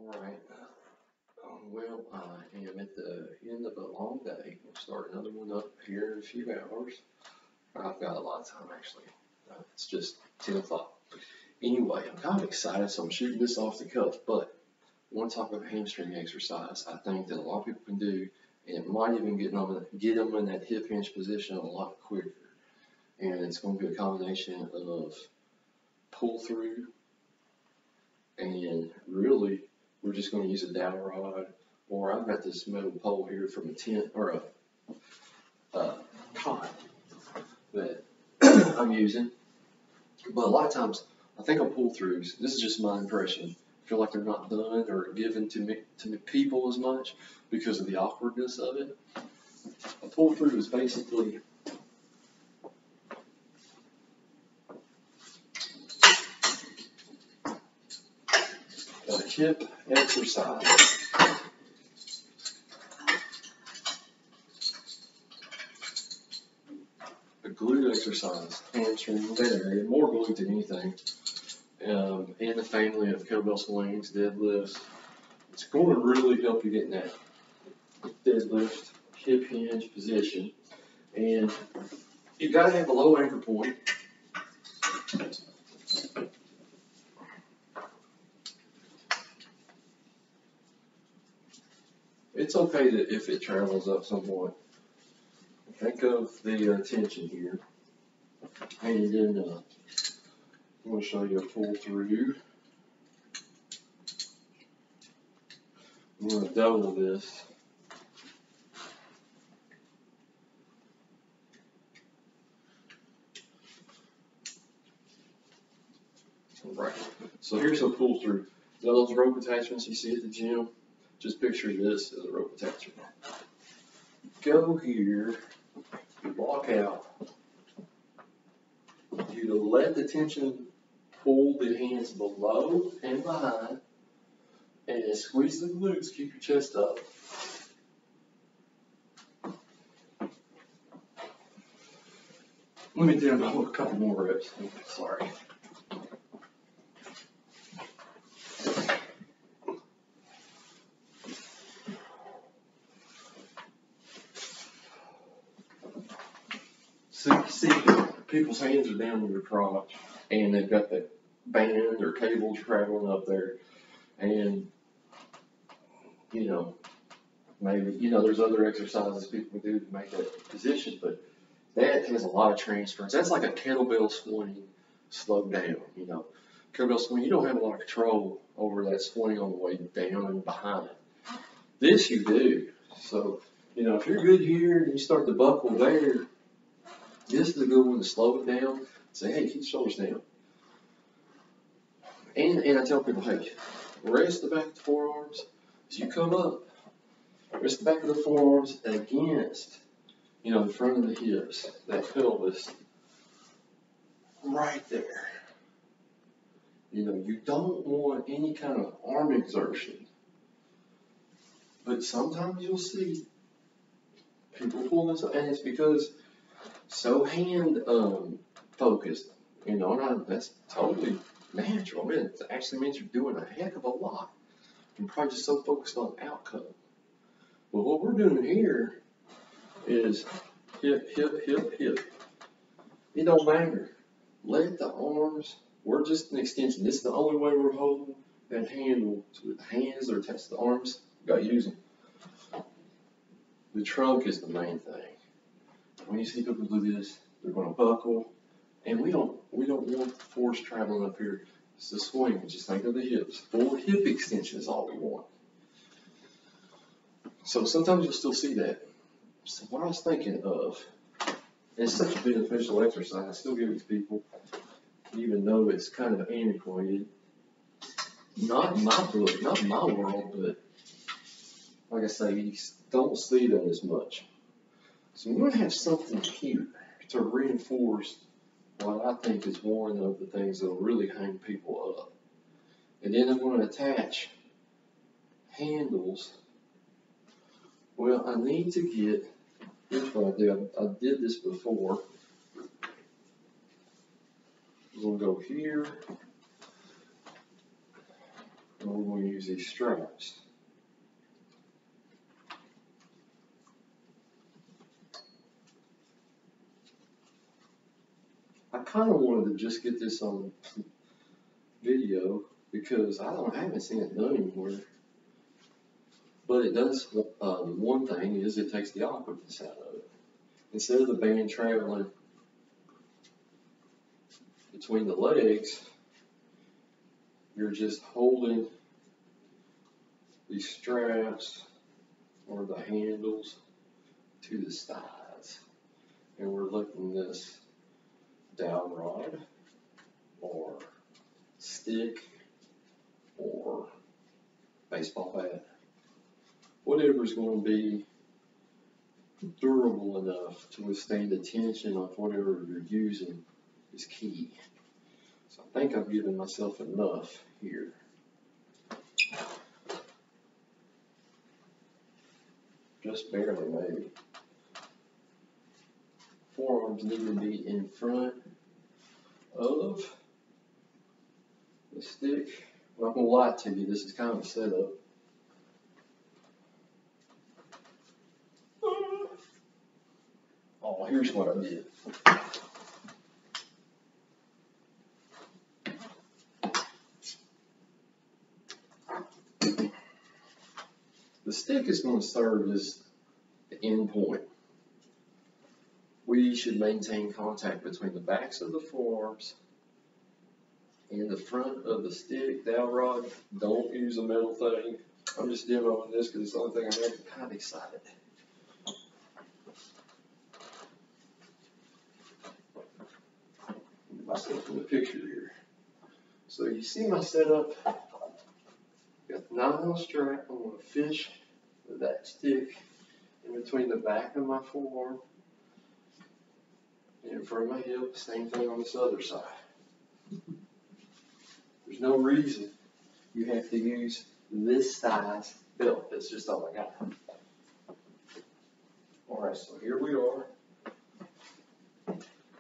Alright, well, I am at the end of a long day. We'll start another one up here in a few hours. I've got a lot of time actually. It's just 10 o'clock. Anyway, I'm kind of excited, so I'm shooting this off the cuff, but I want to talk about hamstring exercise. I think that a lot of people can do, and it might even get them in that hip hinge position a lot quicker. And it's going to be a combination of pull through, and really, we're just going to use a dowel rod, or I've got this metal pole here from a tent or a cot that I'm using. But a lot of times, I think on pull throughs, this is just my impression, I feel like they're not done or given to people as much because of the awkwardness of it. A pull through is basically a hip exercise. A glute exercise, hamstring, that area, more glute than anything. In the family of kettlebell swings, deadlifts, it's going to really help you get in that deadlift, hip hinge position. And you've got to have a low anchor point. It's okay that if it travels up somewhat. Think of the tension here. And then I'm going to show you a pull through. I'm going to double this. Right. So here's a pull through. Those rope attachments you see at the gym, just picture this as a rope attachment. Go here, you walk out, you let the tension pull the hands below and behind, and squeeze the glutes, keep your chest up. Let me do a couple more reps. Sorry. So you see, people's hands are down in their crotch, and they've got that band or cable traveling up there, and maybe there's other exercises people can do to make that position, but that has a lot of transference. That's like a kettlebell swing slowed down. Kettlebell swing, you don't have a lot of control over that swing on the way down and behind. This you do. So if you're good here and you start to buckle there, this is a good one to slow it down. Say, hey, keep your shoulders down. And I tell people, hey, rest the back of the forearms as you come up. Rest the back of the forearms against, the front of the hips, that pelvis, right there. You don't want any kind of arm exertion. But sometimes you'll see people pull this up, and it's because so hand focused, and that's totally natural. It actually means you're doing a heck of a lot. You're probably just so focused on outcome. But what we're doing here is hip, hip, hip, hip. It don't matter. Let the arms, we're just an extension. This is the only way we're holding that handle. So the hands are attached to the arms, we've got to use them. The trunk is the main thing. When you see people do this, they're going to buckle, and we don't want force traveling up here. It's the swing. Just think of the hips. Full hip extension is all we want. So sometimes you'll still see that. So what I was thinking of, and it's such a beneficial exercise, I still give it to people, even though it's kind of antiquated. Not in my book, not in my world, but like I say, you don't see them as much. So we're going to have something here to reinforce what I think is one of the things that will really hang people up. And then I'm going to attach handles. Well, I need to get, here's what I do. I did this before. I'm going to go here. and we're going to use these straps. I kind of wanted to just get this on video because I haven't seen it done anywhere. But it does, one thing is it takes the awkwardness out of it. Instead of the band traveling between the legs, you're just holding these straps or the handles to the sides. And we're lifting this dowel rod or stick or baseball bat. Whatever is going to be durable enough to withstand the tension of whatever you're using is key. So I think I've given myself enough here. Just barely, maybe. Forearms need to be in front of the stick. I'm not going to lie to you, this is kind of a setup. Oh, here's what I did. The stick is going to serve as the end point. We should maintain contact between the backs of the forearms and the front of the stick, dowel rod. Don't use a metal thing. I'm just demoing this because it's the only thing I have. I'm kind of excited. Get myself in the picture here. So you see my setup. Got the 9mm strap. I'm going to fish that stick in between the back of my forearm and in front of my hip. Same thing on this other side. There's no reason you have to use this size belt. That's just all I got. Alright, so here we are.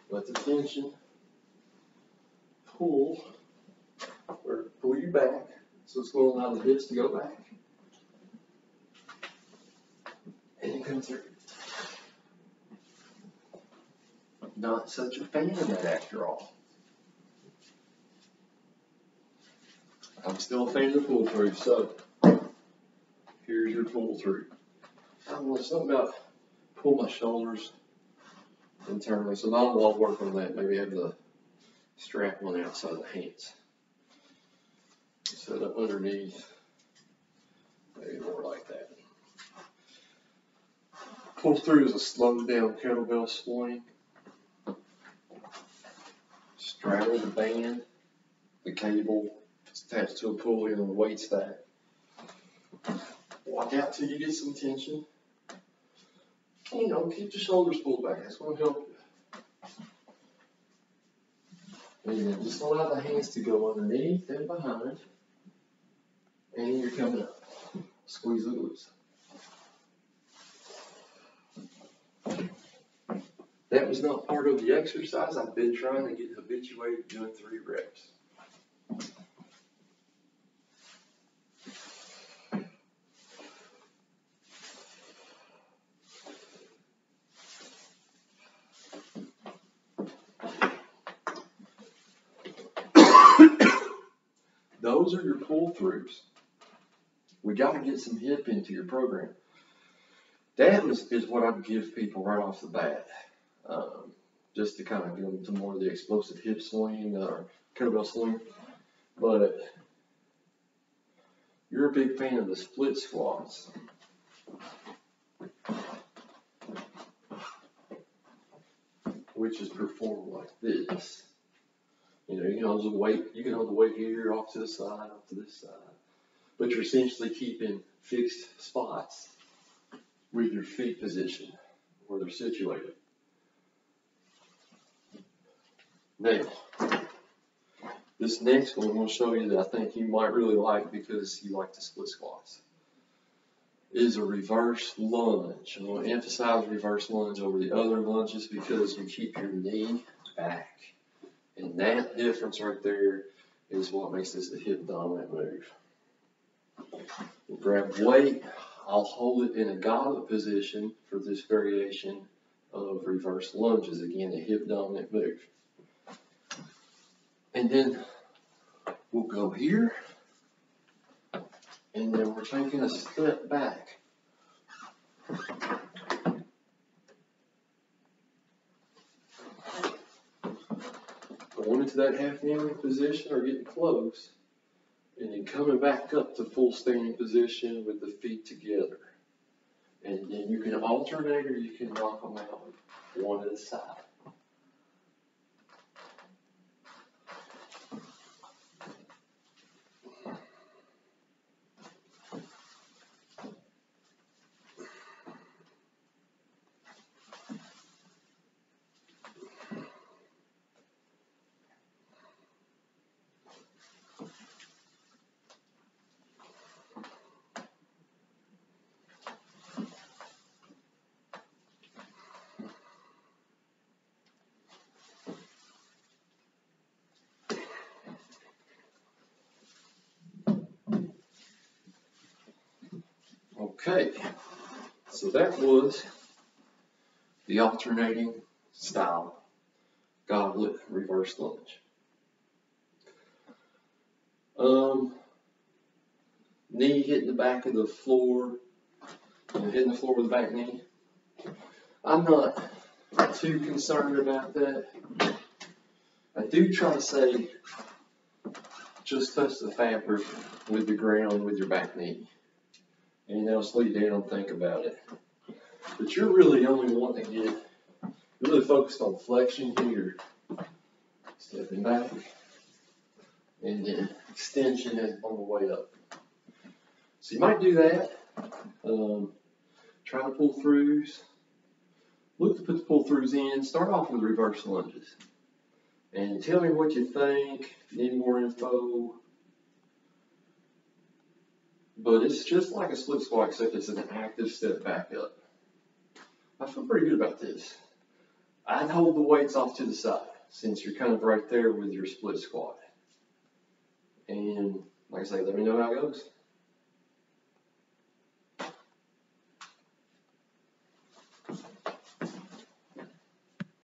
Let the tension pull you back. So it's going to allow the hips to go back. And you come through. Not such a fan of that after all. I'm still a fan of the pull through, so here's your pull through. I don't know, something about pull my shoulders internally, so not a lot of work on that. Maybe have the strap on the outside of the hands. Set up underneath, maybe more like that. Pull through is a slowed down kettlebell swing. Straddle the band, the cable is attached to a pulley on the weight stack. Walk out till you get some tension. You know, keep your shoulders pulled back. That's going to help you. And then just allow the hands to go underneath and behind. And you're coming up. Squeeze the glutes. That was not part of the exercise. I've been trying to get habituated doing 3 reps. Those are your pull-throughs. We got to get some hip into your program. That is what I give people right off the bat, just to kind of get them to more of the explosive hip swing or kettlebell swing. But you're a big fan of the split squats. Which is performed like this. You know, you can hold the weight here, off to the side, off to this side. But you're essentially keeping fixed spots with your feet positioned where they're situated. Now, this next one I'm going to show you that I think you might really like because you like the split squats is a reverse lunge. I'm going to emphasize reverse lunge over the other lunges because you keep your knee back. And that difference right there is what makes this a hip dominant move. Grab the weight. I'll hold it in a goblet position for this variation of reverse lunges. Again, a hip dominant move. And then we'll go here. And then we're taking a step back. Going into that half kneeling position or getting close. And then coming back up to full standing position with the feet together. And then you can alternate or you can knock them out one at a side. Okay, so that was the alternating style goblet reverse lunge. Knee hitting the back of the floor, hitting the floor with the back knee. I'm not too concerned about that. I do try to say just touch the fabric with the ground with your back knee. And now sleep down and think about it. But you're really only wanting to get really focused on flexion here. Stepping back. And then extension on the way up. So you might do that. Try to pull throughs. Look to put the pull throughs in. Start off with reverse lunges. And tell me what you think. If you need more info. But it's just like a split squat, except it's an active step back up. I feel pretty good about this. I'd hold the weights off to the side, since you're kind of right there with your split squat. And like I say, let me know how it goes.